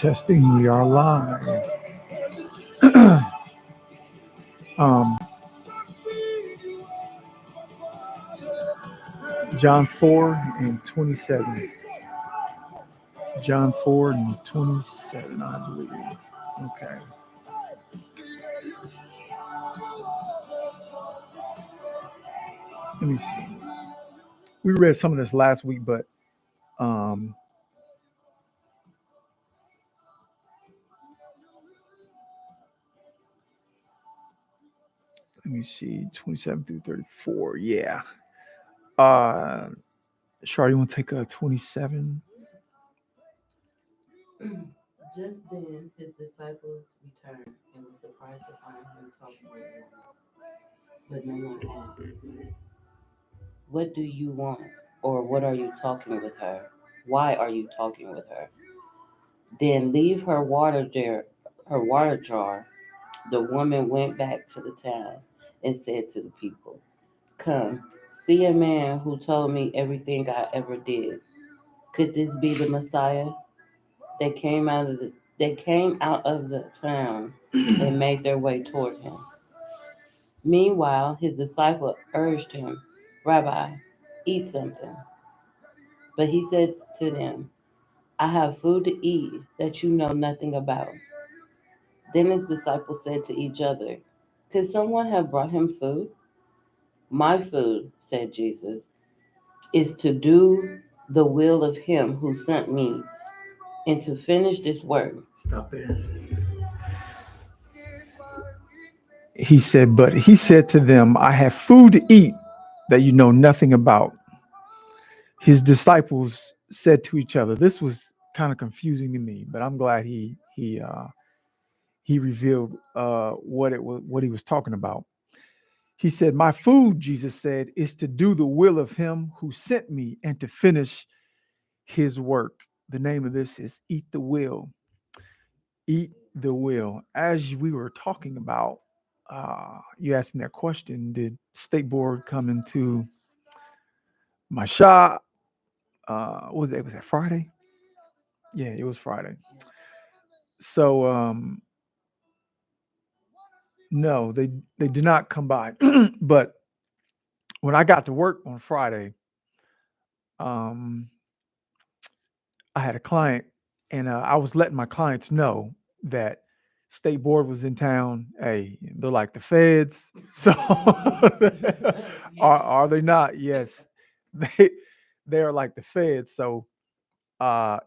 Testing, we are live. um, John 4 and 27. John 4 and 27, I believe. Okay. Let me see. We read some of this last week, but um, let me see. 27 through 34. Yeah. Char, you want to take a 27? Just then his disciples returned and were surprised to find him talking with a woman. But no one asked, "What do you want?" or "What are you talking with her? Why are you talking with her?" Then leave her water jar. The woman went back to the town and said to the people, "Come, see a man who told me everything I ever did. Could this be the Messiah?" They came out of the they came out of the town and made their way toward him. Meanwhile, his disciple urged him, "Rabbi, eat something." But he said to them, "I have food to eat that you know nothing about." Then his disciples said to each other, "Could someone have brought him food?" "My food," said Jesus, "is to do the will of him who sent me and to finish this work." Stop there. He said to them, I have food to eat that you know nothing about. His disciples said to each other, this was kind of confusing to me, but I'm glad he revealed what he was talking about. He said, my food, Jesus said, is to do the will of him who sent me and to finish his work. The name of this is Eat the Will. Eat the Will. As we were talking about, you asked me that question, did state board come into my shop? Was that Friday? Yeah, it was Friday. So no, they did not come by. But when I got to work on Friday, um, I had a client, and I was letting my clients know that state board was in town. Hey, they're like the feds, so are they not? Yes, they they are like the feds. So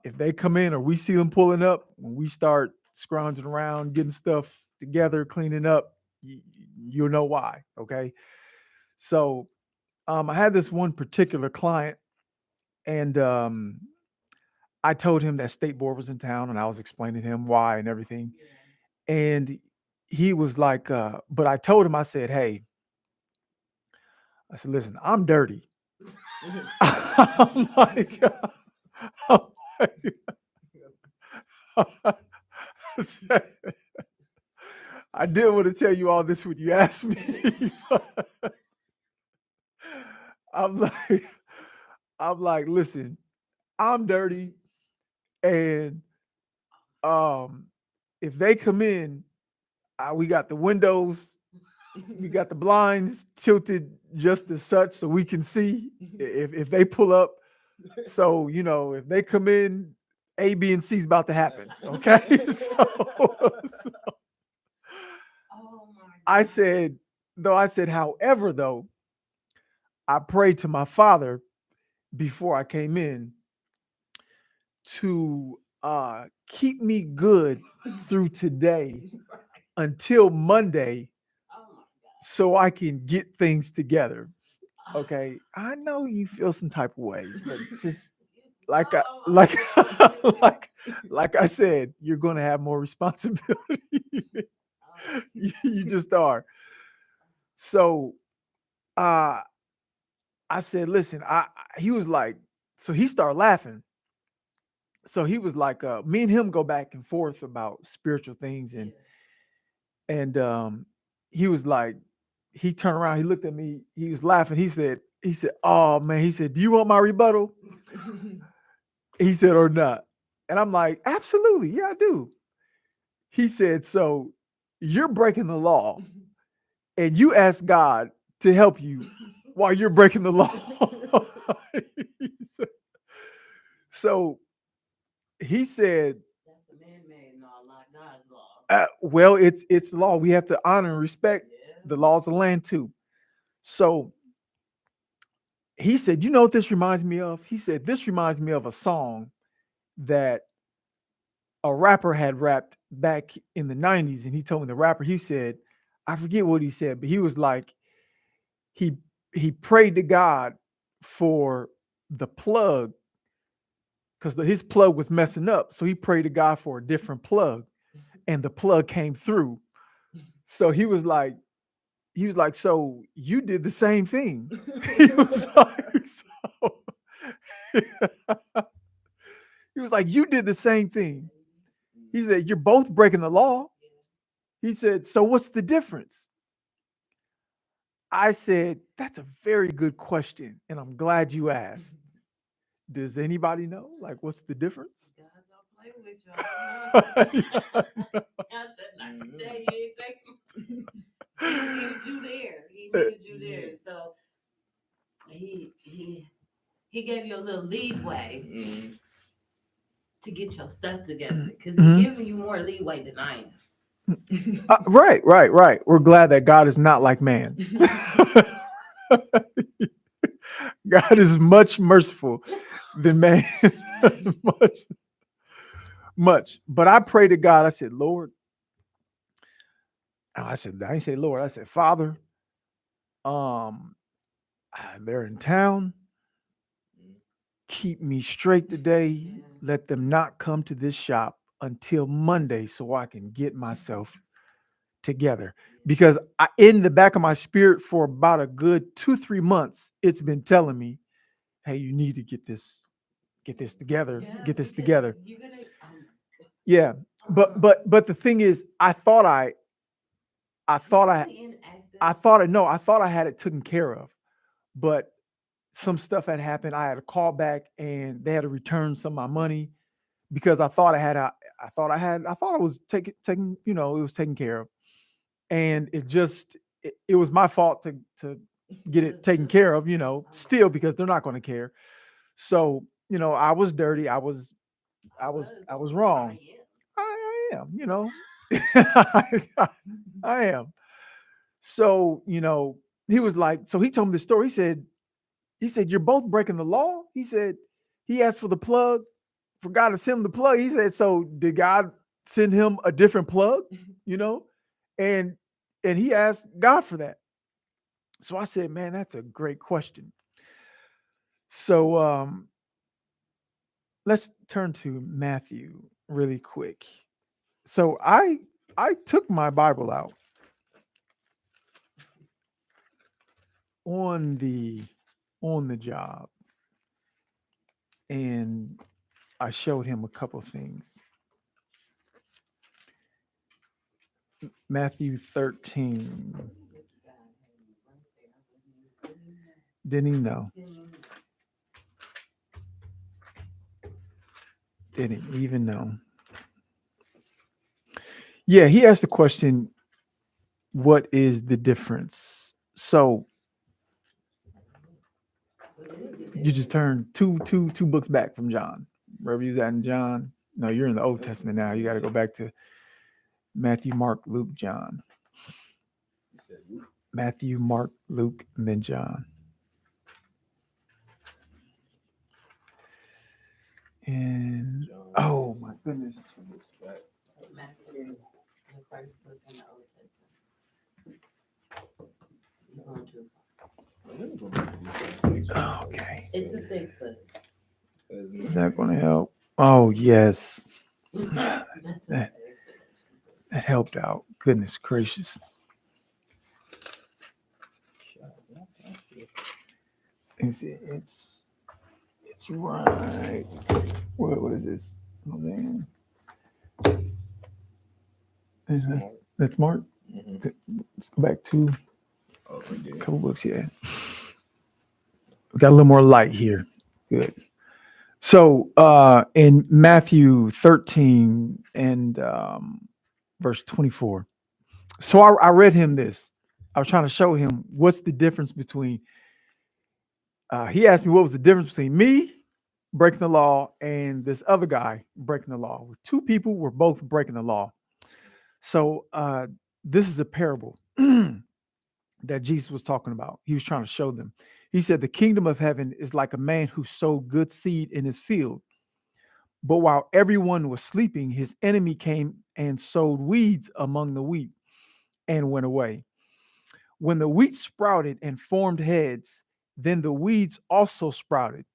if they come in or we see them pulling up, when we start scrounging around, getting stuff together, cleaning up, you'll know why. Okay, so I had this one particular client, and I told him that state board was in town, and I was explaining to him why and everything. And he was like, but I told him, I said, hey, I said, listen, I'm dirty. I'm like, I'm like I said, I didn't want to tell you all this when you asked me. But I'm like, I'm like, listen, I'm dirty, and um, if they come in, we got the windows, we got the blinds tilted just as such so we can see if they pull up. So if they come in, A, B, and C is about to happen. Okay, so Oh my I God. said, however, though, I prayed to my father before I came in to keep me good through today until Monday Oh my so I can get things together. God. Okay. I know you feel some type of way, but just like I Oh like like like I said, you're gonna have more responsibility. You just are. So uh I said, listen, he was like, so he started laughing. So he was like, me and him go back and forth about spiritual things, yeah. and he was like, he turned around, he looked at me, he was laughing, he said, oh man, he said, do you want my rebuttal? He said, or not? And I'm like, absolutely. Yeah, I do. He said, so you're breaking the law and you ask God to help you while you're breaking the law. So he said, That's a man-made law, not God's law. well, it's the law. We have to honor and respect the laws of the land too. So he said, you know what this reminds me of? He said, this reminds me of a song that a rapper had rapped back in the 90s. And he told me the rapper, he said, I forget what he said, but he was like, he prayed to God for the plug because his plug was messing up. So he prayed to God for a different plug and the plug came through. So he was like, so you did the same thing. He was like, so, he was like, you did the same thing. He said, you're both breaking the law. He said, so what's the difference? I said, that's a very good question. And I'm glad you asked. Does anybody know? Like, what's the difference? God don't play with y'all. I said, not today. You ain't taking. He needed you there. He needed you there. So he gave you a little leeway to get your stuff together because he's giving you more leeway than I am. Right. We're glad that God is not like man. God is much merciful than man. much. But I pray to God. I said, Lord. I didn't say Lord. I said, Father. They're in town. Keep me straight today. Let them not come to this shop until Monday so I can get myself together. Because in the back of my spirit for about a good 2-3 months, it's been telling me, hey, you need to get this together. Get this together. Yeah. But the thing is, I thought I had it taken care of. But some stuff had happened. I had a call back and they had to return some of my money because I thought I was taken, it was taken care of. And it was my fault to get it taken care of, still because they're not going to care. So, I was dirty. I was wrong. I am, I am. So, he was like, so he told me the story. He said, you're both breaking the law. He said, he asked for the plug, for God to send him the plug. He said, so did God send him a different plug? And he asked God for that. So I said, man, that's a great question. So let's turn to Matthew really quick. So I took my Bible out on the job and I showed him a couple things. Matthew 13. Didn't he know? Didn't even know. Yeah, he asked the question, what is the difference? So you just turned two books back from John. Wherever you was at in John. No, you're in the Old Testament now. You got to go back to Matthew, Mark, Luke, John. Matthew, Mark, Luke, and then John. And oh my goodness. Okay. It's a thick book. Is that going to help? Oh, yes. That helped out. Goodness gracious. It's right. What is this? Oh, man. That's Mark. Let's go back to a couple books. Yeah. We got a little more light here. Good. So in Matthew 13 and verse 24. So I read him this. I was trying to show him what's the difference between, he asked me what was the difference between me breaking the law and this other guy breaking the law. Two people were both breaking the law. So this is a parable that Jesus was talking about. He was trying to show them. He said, the kingdom of heaven is like a man who sowed good seed in his field. But while everyone was sleeping, his enemy came and sowed weeds among the wheat and went away. When the wheat sprouted and formed heads, then the weeds also sprouted.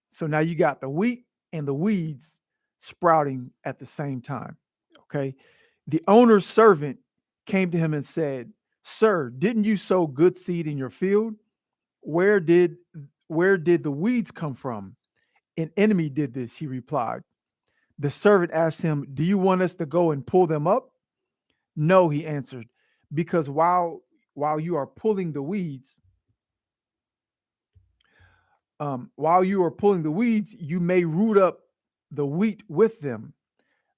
So now you got the wheat and the weeds sprouting at the same time. Okay. The owner's servant came to him and said, "Sir, didn't you sow good seed in your field? Where did where did the weeds come from?" "An enemy did this," he replied. The servant asked him, "Do you want us to go and pull them up?" "No," he answered, "because while you are pulling the weeds, you may root up the wheat with them.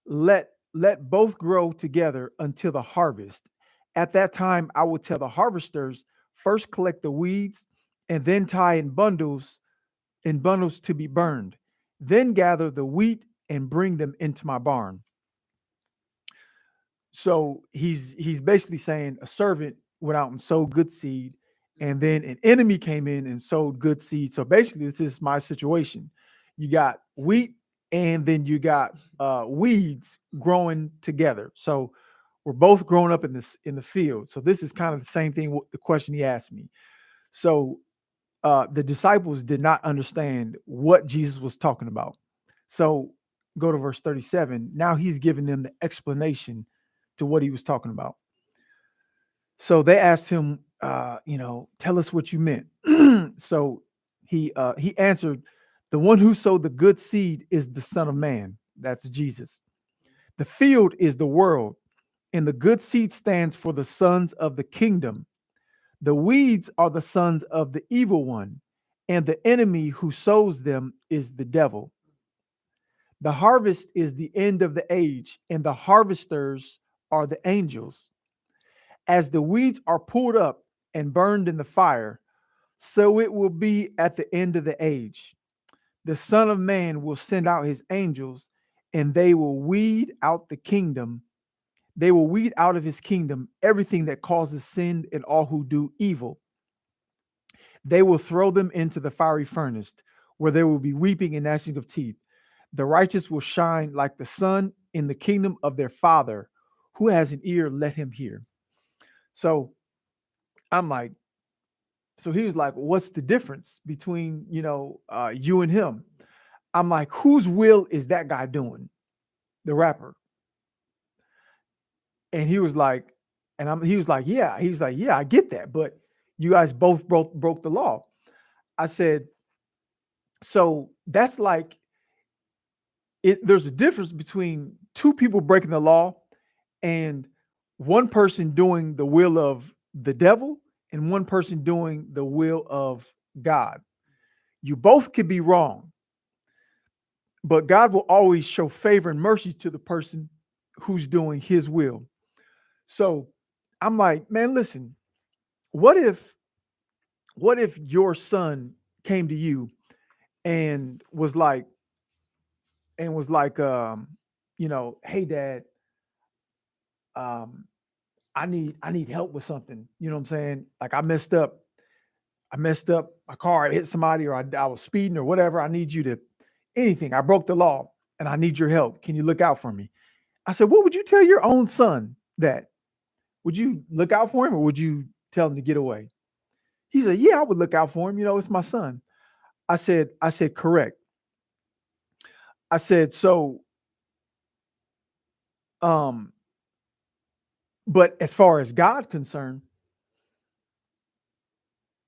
Let both grow together until the harvest. At that time, I will tell the harvesters, first collect the weeds, and then tie in bundles to be burned. Then gather the wheat and bring them into my barn." So he's basically saying a servant went out and sowed good seed, and then an enemy came in and sowed good seed. So basically, this is my situation. You got wheat, and then you got weeds growing together. So we're both growing up in the field. So this is kind of the same thing. The question he asked me. So the disciples did not understand what Jesus was talking about. So go to verse 37. Now he's giving them the explanation to what he was talking about. So they asked him, tell us what you meant. So he answered, "The one who sowed the good seed is the Son of Man." That's Jesus. "The field is the world, and the good seed stands for the sons of the kingdom. The weeds are the sons of the evil one, and the enemy who sows them is the devil. The harvest is the end of the age, and the harvesters are the angels. As the weeds are pulled up and burned in the fire, so it will be at the end of the age. The Son of Man will send out his angels, and they will weed out the kingdom. They will weed out of his kingdom everything that causes sin and all who do evil. They will throw them into the fiery furnace, where there will be weeping and gnashing of teeth. The righteous will shine like the sun in the kingdom of their Father. Who has an ear, let him hear." So I'm like, so he was like, "What's the difference between you and him?" I'm like, "Whose will is that guy doing?" The rapper. And he was like, he was like, "Yeah." He was like, "Yeah, I get that, but you guys both broke the law." I said, "So that's like there's a difference between two people breaking the law and one person doing the will of the devil and one person doing the will of God. You both could be wrong, but God will always show favor and mercy to the person who's doing his will." So I'm like, "Man, listen, what if your son came to you and was like hey dad, um I need help with something. You know what I'm saying? Like I messed up my car, I hit somebody, or I was speeding or whatever. I need you to anything. I broke the law and I need your help. Can you look out for me?" I said, "What would you tell your own son that? Would you look out for him or would you tell him to get away?" He said, "Yeah, I would look out for him. It's my son." I said, "Correct." I said, "So, um, but as far as God concerned,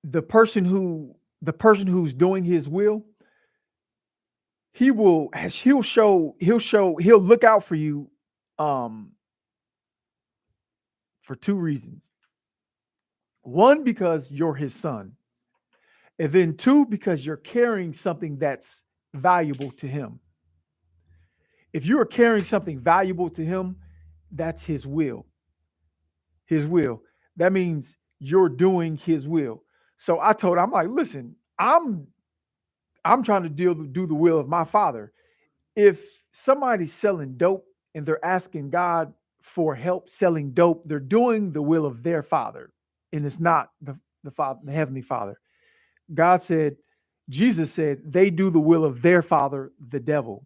the person who's doing his will, he'll look out for you um for two reasons. One, because you're his son, and then two, because you're carrying something that's valuable to him. If you are carrying something valuable to him, that's his will. His will. That means you're doing his will. So I told her, I'm like, listen, I'm trying to do the will of my father. If somebody's selling dope and they're asking God for help selling dope, they're doing the will of their father. And it's not the father, the heavenly father. God said, Jesus said, they do the will of their father, the devil.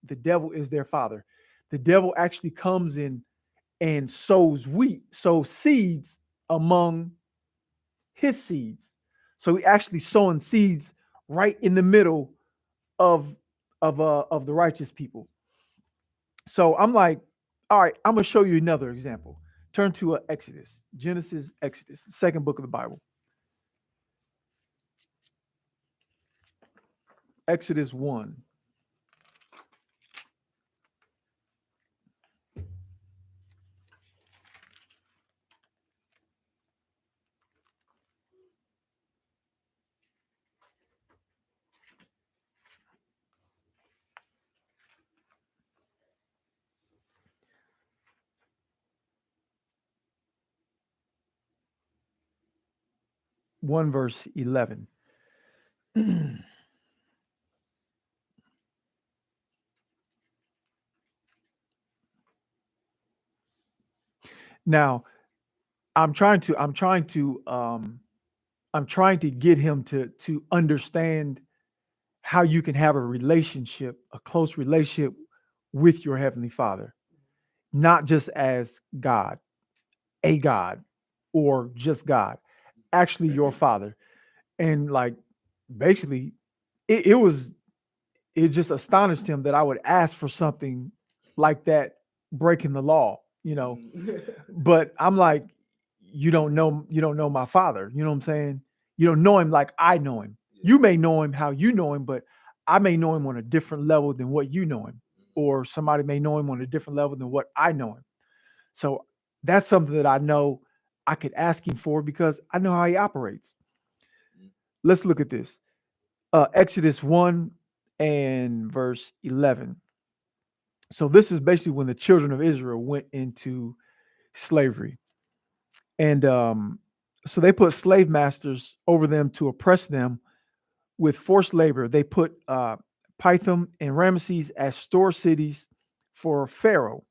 The devil is their father. The devil actually comes in and sows seeds among his seeds. So he actually sowing seeds right in the middle of of the righteous people. So I'm like, all right, I'm gonna show you another example. Turn to Exodus, Genesis, Exodus, the second book of the Bible. Exodus 1. One verse 11. Now, I'm trying to get him to understand how you can have a relationship, a close relationship with your heavenly Father, not just as God, a God, or just God, actually your Father. And like basically, it was it just astonished him that I would ask for something like that, breaking the law, you know. But I'm like, you don't know my father. You know what I'm saying? You don't know him like I know him. You may know him how you know him, but I may know him on a different level than what you know him, or somebody may know him on a different level than what I know him. So that's something that I know I could ask him for because I know how he operates. Let's look at this. Exodus 1 and verse 11. So this is basically when the children of Israel went into slavery. And so they put slave masters over them to oppress them with forced labor. They put Pithom and Ramesses as store cities for Pharaoh.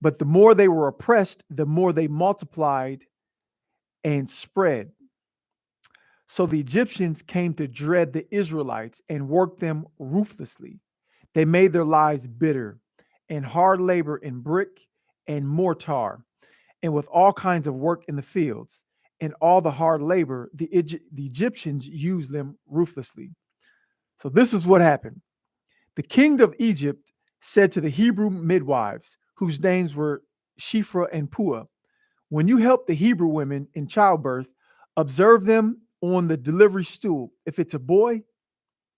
But the more they were oppressed, the more they multiplied and spread. So the Egyptians came to dread the Israelites and worked them ruthlessly. They made their lives bitter and hard labor in brick and mortar and with all kinds of work in the fields. And all the hard labor, the Egyptians used them ruthlessly. So this is what happened. The king of Egypt said to the Hebrew midwives, whose names were Shiphrah and Puah, when you help the Hebrew women in childbirth, observe them on the delivery stool. If it's a boy,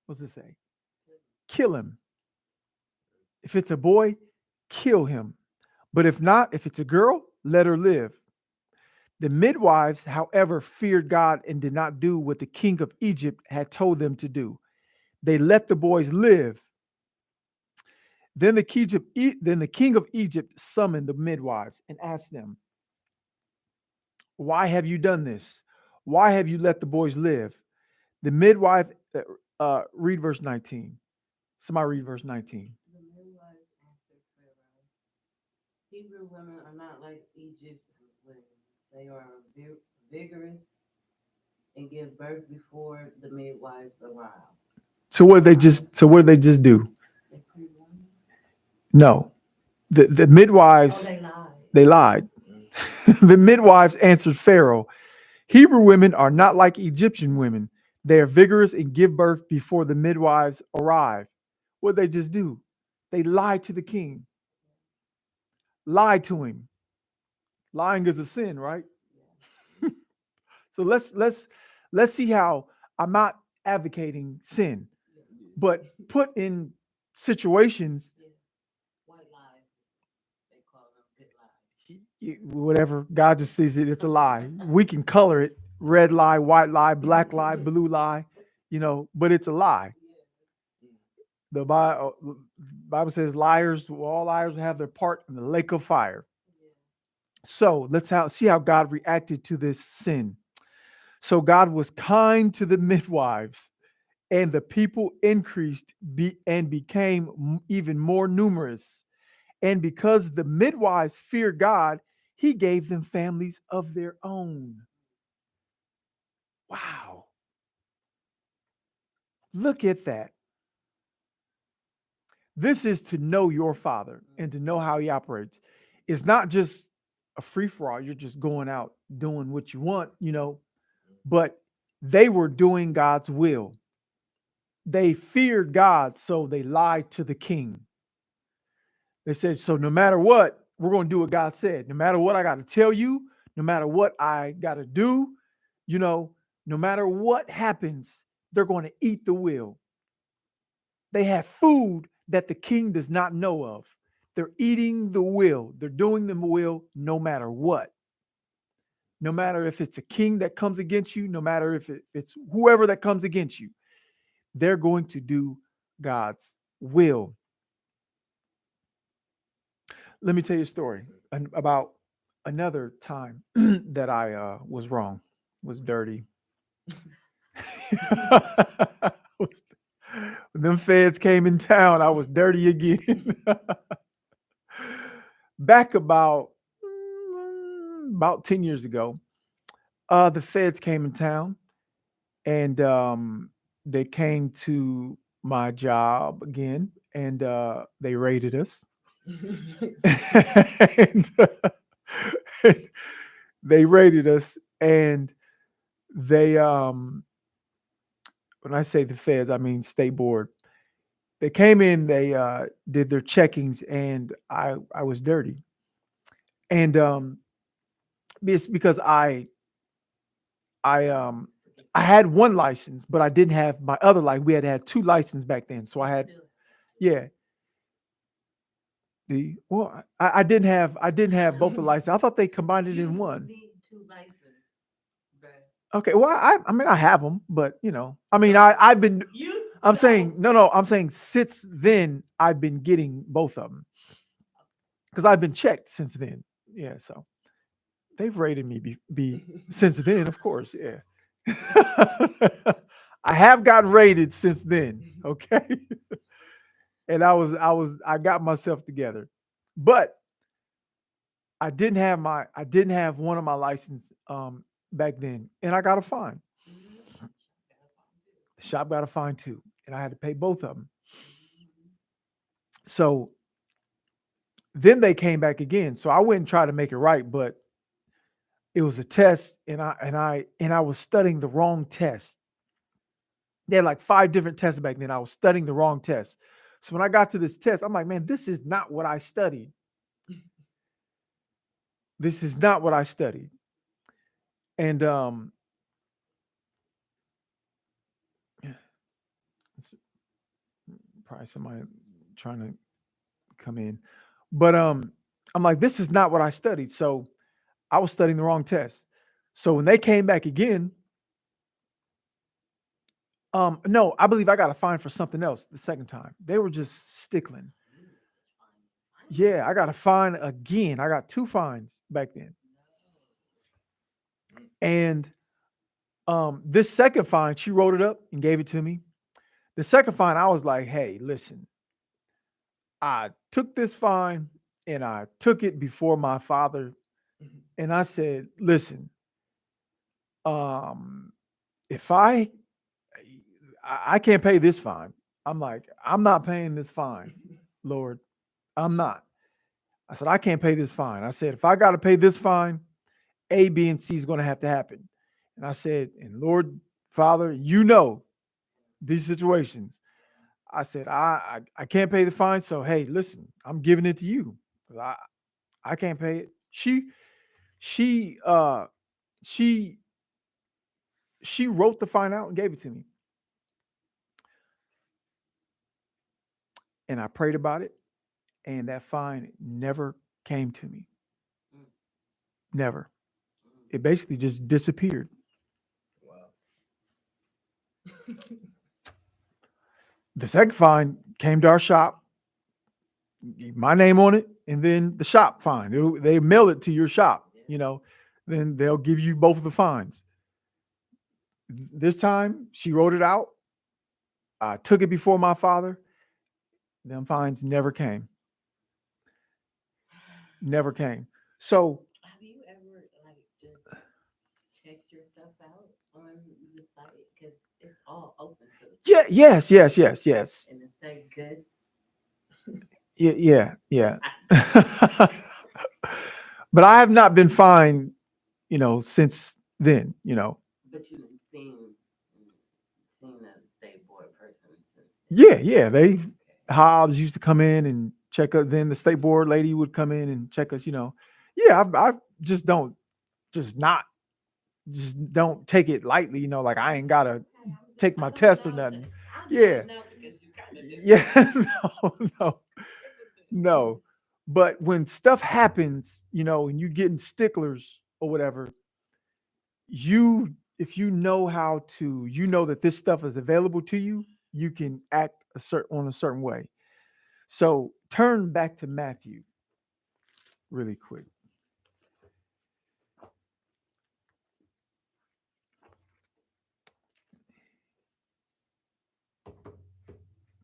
what's it say? Kill him. If it's a boy, kill him. But if not, if it's a girl, let her live. The midwives, however, feared God and did not do what the king of Egypt had told them to do. They let the boys live. Then the king of Egypt summoned the midwives and asked them, why have you done this? Why have you let the boys live? The midwife, read verse 19. Somebody read verse 19. The midwives answered Pharaoh, Hebrew women are not like Egyptian women. They are vigorous and give birth before the midwives arrive. So what did they just do? They pre-warned. No. The Oh, midwives, they lied. they lied. The midwives answered Pharaoh, Hebrew women are not like Egyptian women. They are vigorous and give birth before the midwives arrive. What did they just do? They lied to the king, lied to him. Lying is a sin, right? Yeah. So let's see how I'm not advocating sin, Yeah. but put in situations, Yeah. White lies. They call them good lies. whatever God just sees it, it's a lie. We can color it red lie, white lie, black lie, blue lie, but it's a lie. Yeah. The Bible says all liars will have their part in the lake of fire. So see how God reacted to this sin. So God was kind to the midwives, and the people increased and became even more numerous. And because the midwives feared God, he gave them families of their own. Wow. Look at that. This is to know your father and to know how he operates. It's not just a free for all. You're just going out doing what you want, but they were doing God's will. They feared God, so they lied to the king. They said, so no matter what, we're going to do what God said. No matter what I got to tell you, no matter what I got to do, no matter what happens, they're going to eat the will. They have food that the king does not know of. They're eating the will. They're doing the will no matter what. No matter if it's a king that comes against you, no matter if it's whoever that comes against you, they're going to do God's will. Let me tell you a story about another time that I was wrong, was dirty. When them feds came in town, I was dirty again. Back about 10 years ago, the feds came in town, and they came to my job again, and they raided us. and, they raided us, and they when I say the feds, I mean state board. They came in, they did their checkings, and I was dirty. And it's because I I had one license, but I didn't have my other license. We had two licenses back then. So I had, yeah. I didn't have both the licenses. I thought they combined it in one. Need two licenses, bruh. Okay, well, I mean I have them, but I mean I've been. I'm saying no. I'm saying since then I've been getting both of them because I've been checked since then. Yeah, so they've rated me be since then, of course. Yeah, I have gotten rated since then. Okay, and I got myself together, but I didn't have one of my license back then, and I got a fine. The shop got a fine too, and I had to pay both of them. So then they came back again. So I went and tried to make it right, but it was a test, and I was studying the wrong test. They had like 5 different tests back then. I was studying the wrong test. So when I got to this test, I'm like, man, this is not what I studied. This is not what I studied. And it's probably somebody trying to come in. But I'm like, this is not what I studied. So I was studying the wrong test. So when they came back again, no, I believe I got a fine for something else the second time. They were just stickling. Yeah, I got a fine again. I got 2 fines back then. And this second fine, she wrote it up and gave it to me. The second fine, I was like, hey, listen, I took this fine and I took it before my father. And I said, listen, um, if I can't pay this fine. I'm like, I'm not paying this fine, Lord. I'm not. I said, I can't pay this fine. I said, if I got to pay this fine, A, B, and C is going to have to happen. And I said, and Lord, Father, you know these situations. I said, I can't pay the fine. So, hey, listen, I'm giving it to you. I can't pay it. She, she, she wrote the fine out and gave it to me. And I prayed about it. And that fine never came to me. Never. It basically just disappeared. Wow. The second fine came to our shop, my name on it, and then the shop fine. They mail it to your shop, then they'll give you both of the fines. This time she wrote it out. I took it before my father. Them fines never came. Never came. So Have you ever like just checked yourself out on the site because it's all open to the yeah, public yes. and it say good? Yeah. But I have not been fined, since then. But you didn't seen a state board person since then. Yeah. They Okay. Hobbs used to come in and check us. Then the state board lady would come in and check us. Yeah, I just don't, just not, just don't take it lightly. Like I ain't gotta Okay, I was just take my I know, test but or nothing. I'm trying Yeah, to know because you kind of yeah. different. No, no. But when stuff happens, and you getting sticklers or whatever, if you know how to, that this stuff is available to you, you can act a certain way. So turn back to Matthew really quick.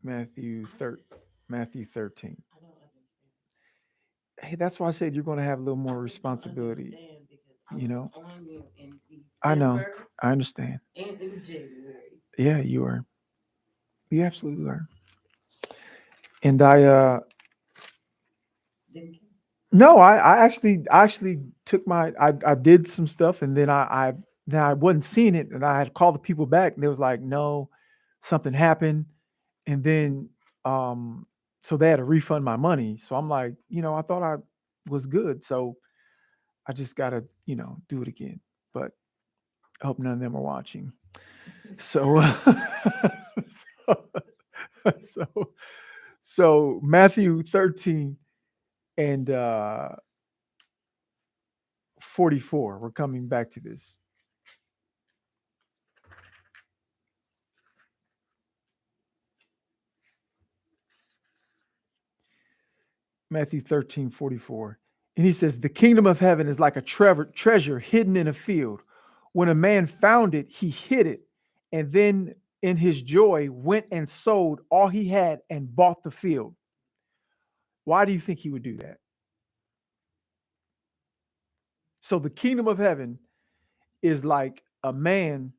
Matthew I thir- just Matthew 13. I don't understand. Hey, that's why I said you're going to have a little I more just don't responsibility. understand because I You was know, on you in I know, December I understand. and in January. Yeah, you are. You absolutely are. And I, Didn't you? no, I actually took I did some stuff, and then I wasn't seeing it, and I had called the people back, and they was like, no, something happened, and then so they had to refund my money. So I'm like, I thought I was good, so I just gotta do it again. But I hope none of them are watching. So, so, so, so Matthew 13 and 44. We're coming back to this. Matthew 13:44. And he says, the kingdom of heaven is like a treasure hidden in a field. When a man found it, he hid it, and then in his joy went and sold all he had and bought the field. Why do you think he would do that? So the kingdom of heaven is like a man,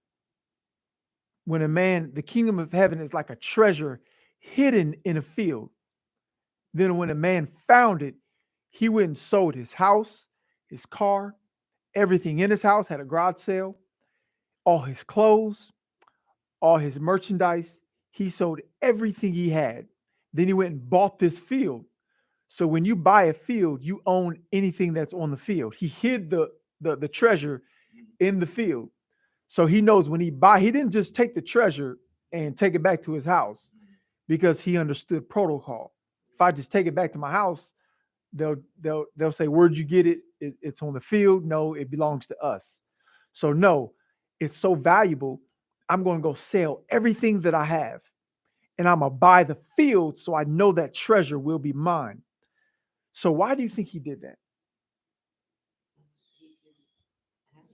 the kingdom of heaven is like a treasure hidden in a field. Then when a man found it, he went and sold his house, his car, everything in his house, had a garage sale, all his clothes, all his merchandise. He sold everything he had. Then he went and bought this field. So when you buy a field, you own anything that's on the field. He hid the treasure in the field. So he knows when he didn't just take the treasure and take it back to his house because he understood protocol. If I just take it back to my house, they'll say, "Where'd you get it? It's on the field." No, it belongs to us. So no, it's so valuable. I'm going to go sell everything that I have, and I'm gonna buy the field so I know that treasure will be mine. So why do you think he did that? He can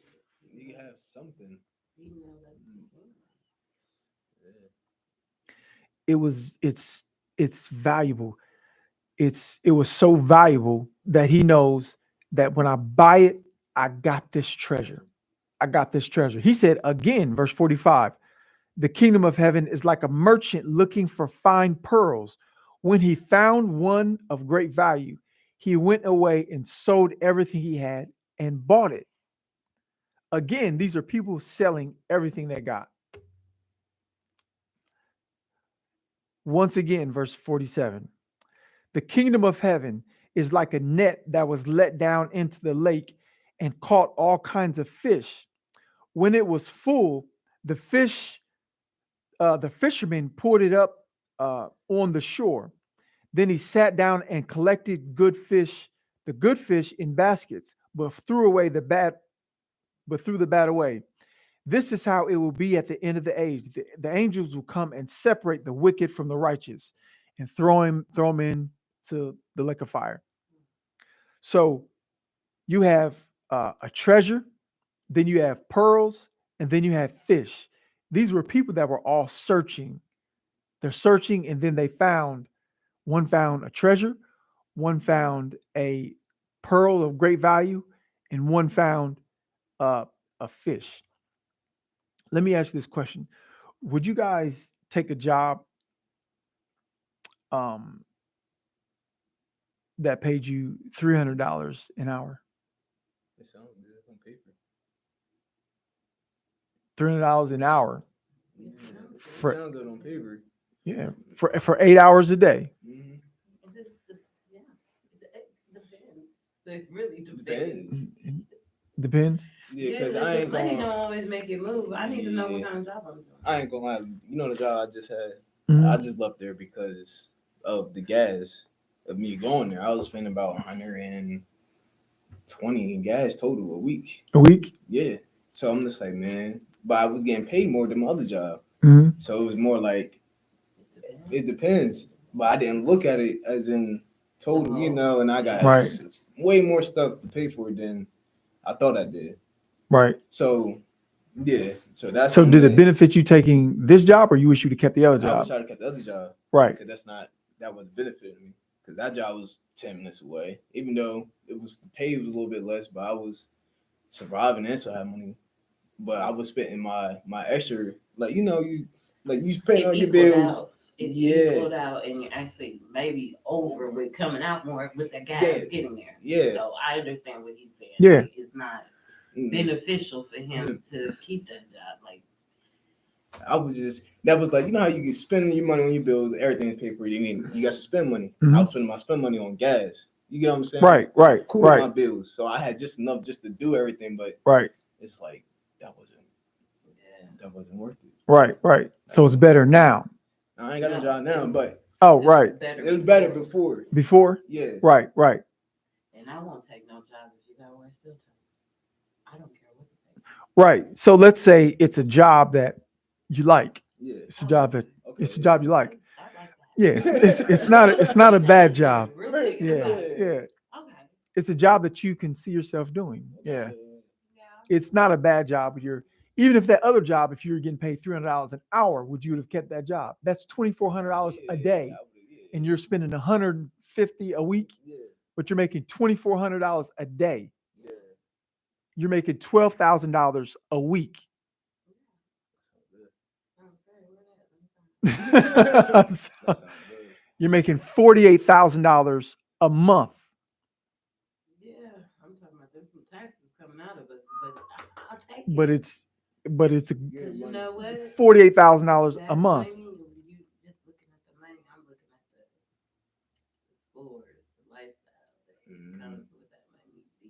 have it. You have something. He know that's the kingdom. Yeah. It's valuable. It was so valuable that he knows that when I buy it, I got this treasure. I got this treasure. He said again, verse 45, the kingdom of heaven is like a merchant looking for fine pearls. When he found one of great value, he went away and sold everything he had and bought it. Again, these are people selling everything they got. Once again, verse 47, the kingdom of heaven is like a net that was let down into the lake and caught all kinds of fish. When it was full, the the fisherman poured it up on the shore. Then he sat down and collected the good fish in baskets, but threw the bad away. This is how it will be at the end of the age. The angels will come and separate the wicked from the righteous and throw him into the lake of fire. So you have a treasure, then you have pearls, and then you have fish. These were people that were all searching. They're searching, and then one found a treasure, one found a pearl of great value, and one found uh, a fish. Let me ask you this question: would you guys take a job um, that paid you $300 an hour? It sounds good on paper. $300 an hour Yeah, it for sounds good on paper. yeah for 8 hours a day. Mm-hmm. Yeah, it depends. It really depends. Depends. Depends. Yeah, because the I ain't money going. don't always make it move. I need to know what Yeah. kind of job I'm doing. I ain't gonna lie. You know the job I just had. Mhm. I just left there because of the gas of me going there. I was spending about 120 in gas total a week. A week. Yeah. So I'm just like, man. But I was getting paid more than my other job. Mhm. So it was more like It depends. it depends. But I didn't look at it as in total, and I got Right. way more stuff to pay for than I thought I did. Right. So yeah. So that's So what I'm did it saying. benefit you taking this job, or you wish you'd have kept the other I job? wish I'd have kept the other job. Right. Because that was benefiting me. Because that job was 10 minutes away. Even though the pay was a little bit less, but I was surviving and still had money. But I was spending my extra, you paying all your bills. Out. It Yeah. equaled out, and you actually maybe over with coming out more with the gas Yeah. getting there. Yeah. So I understand what he's saying. Yeah. Like, it's not Mm. beneficial for him to keep that job. Like, I was just that was like, how you can spend your money on your bills, everything's paid for. You got to spend money. Mhm. I was spending my spend money on gas. You get what I'm saying? Right. Right. Cool with my Right. bills, so I had just enough just to do everything. But Right. it's like that wasn't yeah. worth it. Right. Right. So it's better now. I ain't got no job now, but Oh, right. it was better before. Before. Yeah. Right. Right. And I won't take no job if you got where I still take. I don't care what you pay. Right. So let's say it's a job that you like. Yeah. It's a job that Okay. it's a job you like. I like that. Yeah. It's not a bad job. Really good Yeah. about it. Yeah. Okay. It's a job that you can see yourself doing. Yeah. Yeah. It's not a bad job. Even if that other job, if you were getting paid $300 an hour, would you have kept that job? That's $2,400 a day, and you're spending $150 a week, Yeah. but you're making $2,400 a day. Yeah. You're making $12,000 a week. That sounds good. You're making $48,000 a month. Yeah, I'm talking about there's some taxes coming out of us, but I'll take it. But it's Because you know what? $48,000 a That month. money, you just looking at the money. I'm looking at the scores, the lifestyle that comes with that money, the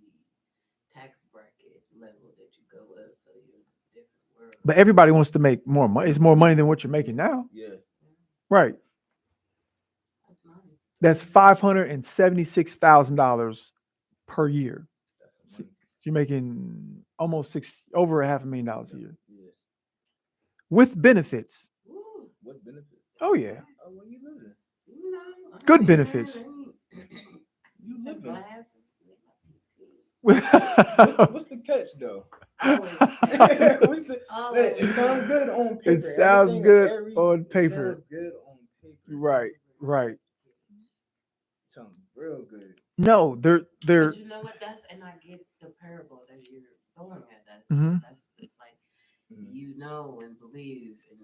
tax bracket level that you go up, so you're in a different world. But everybody wants to make more money. It's more money than what you're making now. Yeah. Right. That's nice. That's $576,000 per year. That's some So money. you're making over $500,000 a year Yeah. with benefits. Woo. What benefits? Oh yeah, Oh, where you living? You know, I Good ain't benefits. mad, I ain't- You the living? glasses, What's the catch though? always What's the? always It sounds good on paper. It sounds Everything- good every- on it paper. sounds good on paper. Right, right. It sounds real good. No, they're But you know what? And I get the parable that you're throwing at that. Mhm. That's just like you know and believe, and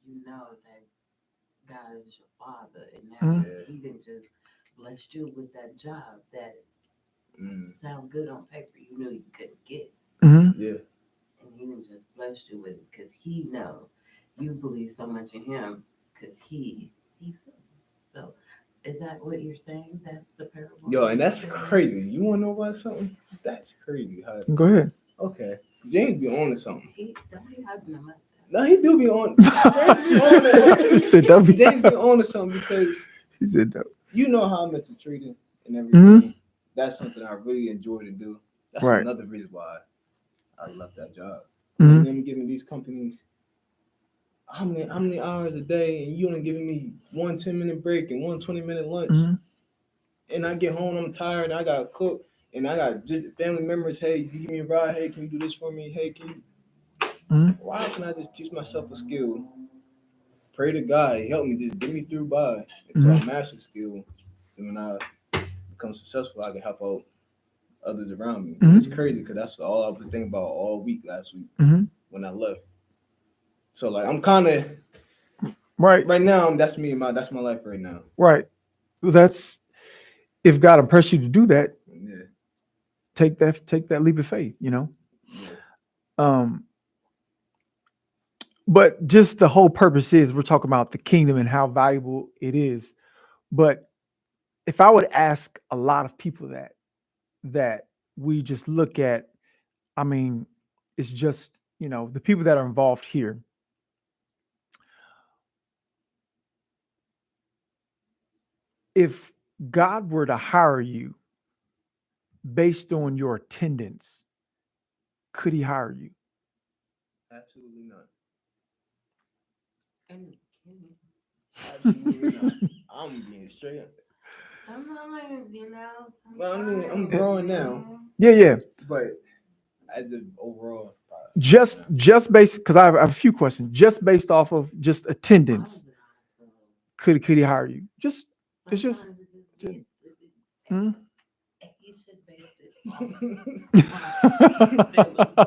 you know that God is your Father, and that Mhm. He didn't just bless you with that job that Mm. sound good on paper. You knew you couldn't get, Mhm. Yeah. and He didn't just bless you with it because He know you believe so much in Him because He feels you. So. Is that what you're saying? That's the parable. Yo, and that's crazy. You want to know about something? That's crazy. How, Go ahead. okay, James be on to something. Don't be hyping him up. No, he do be on. She said, "Don't be James be on to something because She said, "No." you know how I'm into trading and everything. That's something I really enjoy to do. That's Right. another reason why I left that job. And Mhm. them giving these companies how many hours a day, and you only giving me one 10-minute break and one 20-minute lunch. Mhm. And I get home, I'm tired, and I gotta cook, and I got just family members. Hey, you give me a ride. Hey, can you do this for me? Hey, can you? Mhm. Why can I just teach myself a skill? Pray to God, help me, just get me through by until I Mhm. master the skill. And when I become successful, I can help out others around me. And it's Mhm. crazy because that's all I was thinking about all week last week Mhm. when I left. So like I'm kind of Right. right now. That's me. That's my life right now. Right. Well, that's if God impressed you to do that, Yeah, take that leap of faith, yeah. Um, but just the whole purpose is we're talking about the kingdom and how valuable it is. But if I would ask a lot of people that we just look at, I mean, it's just, the people that are involved here. If God were to hire you based on your attendance, could he hire you? Absolutely not. And kidding. Absolutely not. I'm being straight up. Sometimes, you know. Well, I mean, I'm Sometimes, growing you now, know. Yeah. but as an overall, probably Just not. just based because I have a few questions. Just based off of just I was attendance, in the hospital. could he hire you? Just it's just Sometimes it just just- gets. hmm? You should base it off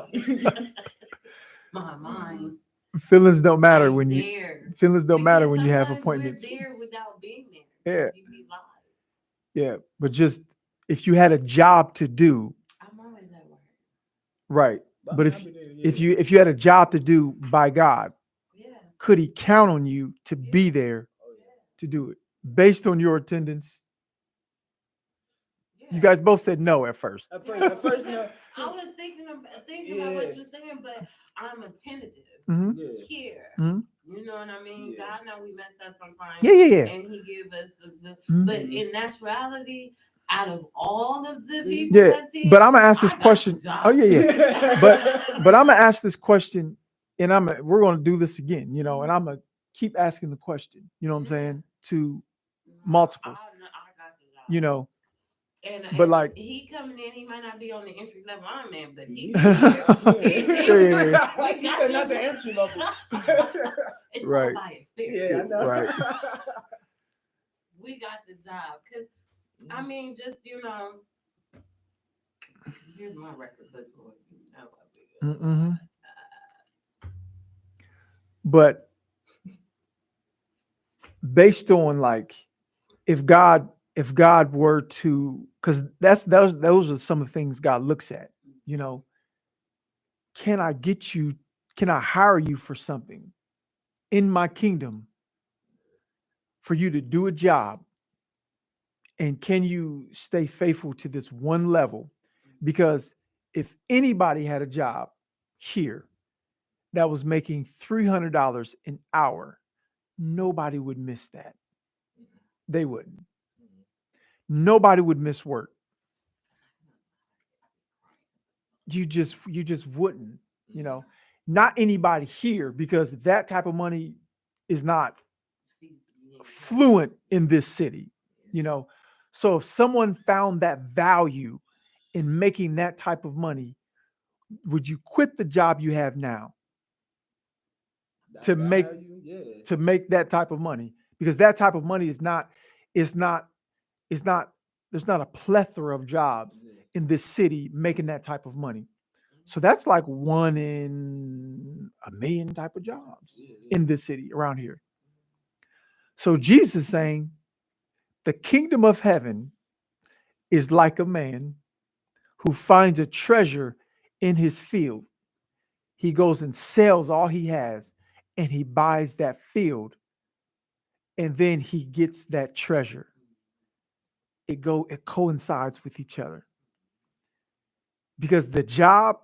my feelings, my mind. feelings don't matter I'm when you there feelings don't matter because when you have sometimes we're appointments. there without being there. Yeah, You be live. yeah. But just if you had a job to do, I'm always at work. right. But I But mean, if I'll be there. if Yeah, you if you had a job to do by God, Yeah. could he count on you to be Yeah. there oh yeah. to do it based on your attendance? You Yeah. guys both said no at first. At first, no. I was thinking about Yeah, what you're saying, but I'm attentive Hmm. yeah, here. Hmm. You know what I mean? yeah. God know we messed up sometimes, Yeah. and He give us the. Mhm. But Mhm. in actuality, out of all of the The- people Yeah, that's but here, I'm gonna ask this I got the question. Oh job. yeah. But I'm gonna ask this question, and we're gonna do this again, and I'm gonna keep asking the question. You know what I'm Yeah. saying to I multiples. got the job. You know, but And like, he coming in, he might not be on the entry level I'm in, but he's Yeah. here. He's here. Yeah. She said not the entry level. It's Right. called by experience. Yeah, I know. Right. We got the job. Cause I mean, just here's my record book, Lord. You know I will. Mm-hmm. But based on like, if God were to, because those are some of the things God looks at. You know, can I get you? Can I hire you for something in my kingdom for you to do a job? And can you stay faithful to this one level? Because if anybody had a job here that was making $300 an hour, nobody would miss that. They wouldn't. Nobody would miss work. You just wouldn't. You know, not anybody here because that type of money is not fluent in this city. You know, so if someone found that value in making that type of money, would you quit the job you have now That to make value, yeah. that type of money? Because that type of money is not is not there's not a plethora of jobs Yeah. in this city making that type of money. So that's like one in a million type of jobs Yeah, yeah. in this city around here. So Jesus is saying the kingdom of heaven is like a man who finds a treasure in his field. He goes and sells all he has and he buys that field and then he gets that treasure. It coincides with each other because the job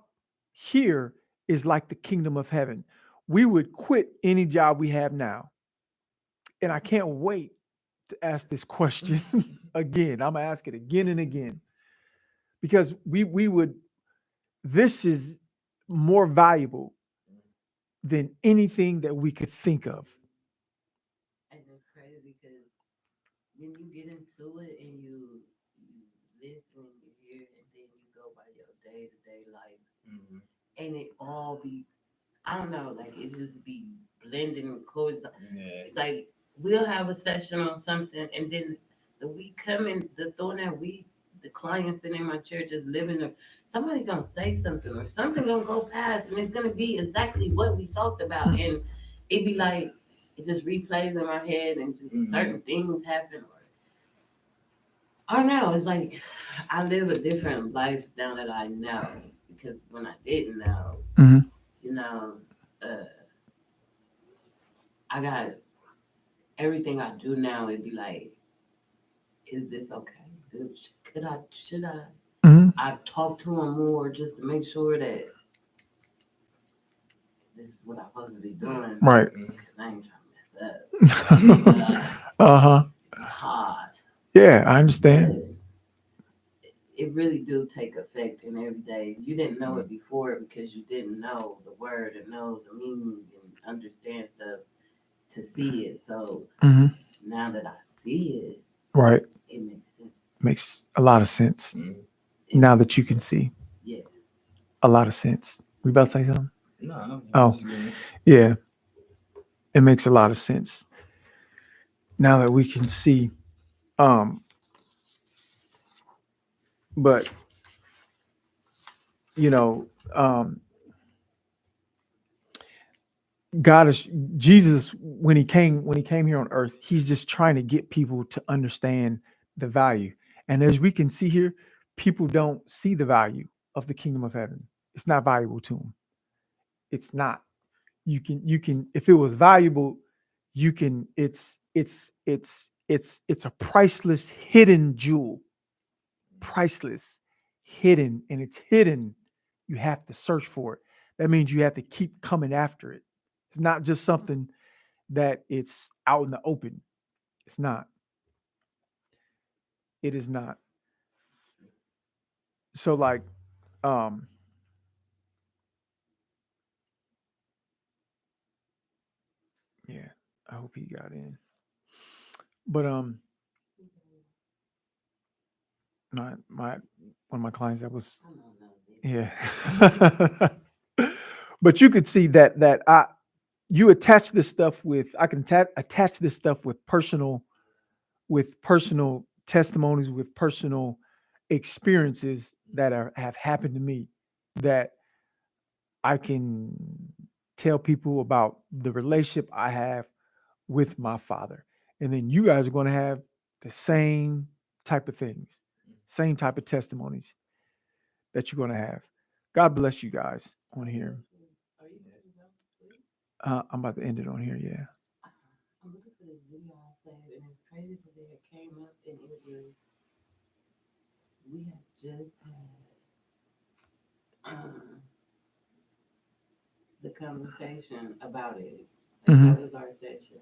here is like the kingdom of heaven. We would quit any job we have now. And I can't wait to ask this question again. I'm gonna ask it again and again because we would this is more valuable than anything that we could think of. And it's crazy because when you get into it and you listen, you hear, and then you go by your day to day life, Mhm. and it all be, I don't know, like it just be blending with chords. Yeah. Like we'll have a session on something, and then the week coming, the throwing that week, the clients in my church is living there. Somebody gonna say something or something gonna go past, and it's gonna be exactly what we talked about, and it be like it just replays in my head, and just certain things happen. Or I don't know. It's like I live a different life now that I know, because when I didn't know, Mhm. you know, uh, I got everything I do now. It'd be like, is this okay? Could I? Should I? Mhm. I talk to him more just to make sure that this is what I'm supposed to be doing. Right. Because I ain't trying to mess up. Uh-huh. Hard. Yeah, I understand. But it really do take effect in every day. You didn't know it before because you didn't know the word and know the meaning and understand stuff to see it. So Mhm. now that I see it, Right. it makes sense. Makes a lot of sense Mhm. now that you can see. Yeah. A lot of sense. We about to say something? No, Oh. this is good. Yeah, it makes a lot of sense now that we can see. Um, but you know, God is Jesus when he came here on earth, he's just trying to get people to understand the value. And as we can see here, people don't see the value of the kingdom of heaven. It's not valuable to them. It's not. You can if it was valuable, you can it's a priceless hidden jewel. Priceless, hidden, and it's hidden. You have to search for it. That means you have to keep coming after it. It's not just something that it's out in the open. It's not. It is not. So like, um, yeah, I hope he got in. But my one of my clients that was I don't know. yeah. But you could see that I you attach this stuff with I can attach this stuff with personal testimonies, with personal experiences that have happened to me, that I can tell people about the relationship I have with my father. And then you guys are going to have the same type of things, same type of testimonies that you're going to have. God bless you guys on here. Are you ready to go? Please? I'm about to end it on here. Yeah. I'm looking for this video I saved, and it's crazy because it came up and it was, we had just had the conversation about it. Like Hmm. that was our session.